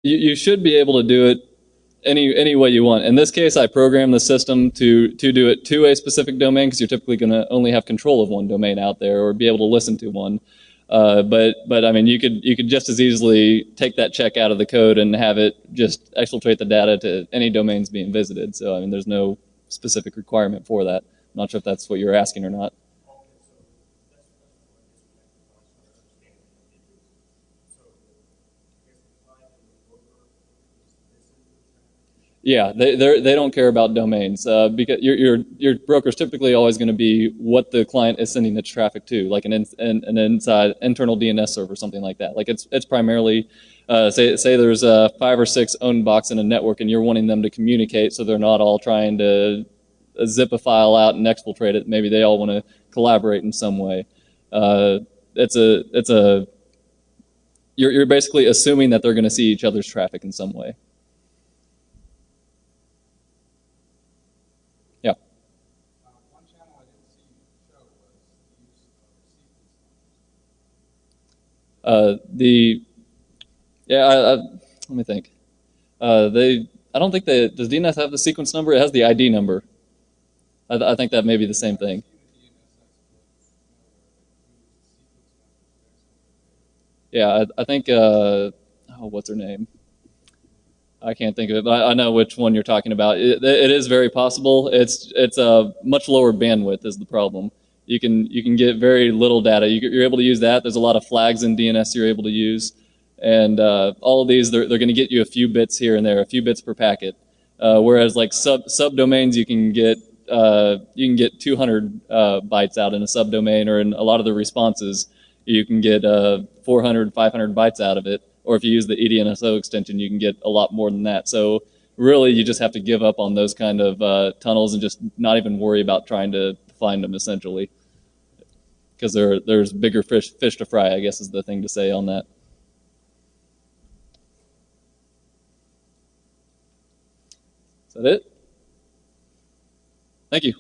You should be able to do it any way you want. In this case, I programmed the system to do it to a specific domain because you're typically going to only have control of one domain out there or be able to listen to one. But I mean, you could just as easily take that check out of the code and have it just exfiltrate the data to any domains being visited. So I mean, there's no specific requirement for that. I'm not sure if that's what you're asking or not. Yeah, they don't care about domains because your broker is typically always going to be what the client is sending its traffic to, like an inside internal DNS server, something like that. Like it's primarily say there's 5 or 6 owned box in a network, and you're wanting them to communicate, so they're not all trying to zip a file out and exfiltrate it. Maybe they all want to collaborate in some way. You're basically assuming that they're going to see each other's traffic in some way. Yeah. One channel I didn't see show was the use of sequence numbers. Let me think. I don't think does DNS have the sequence number? It has the ID number. I think that may be the same thing. Yeah, I think, what's her name? I can't think of it, but I know which one you're talking about. It is very possible. It's a much lower bandwidth is the problem. You can get very little data. You're able to use that. There's a lot of flags in DNS you're able to use, and all of these they're going to get you a few bits here and there, a few bits per packet. Whereas like subdomains, you can get 200 bytes out in a subdomain, or in a lot of the responses, you can get 400, 500 bytes out of it. Or if you use the eDNSO extension, you can get a lot more than that. So really, you just have to give up on those kind of tunnels and just not even worry about trying to find them, essentially. Because there's bigger fish to fry, I guess is the thing to say on that. Is that it? Thank you.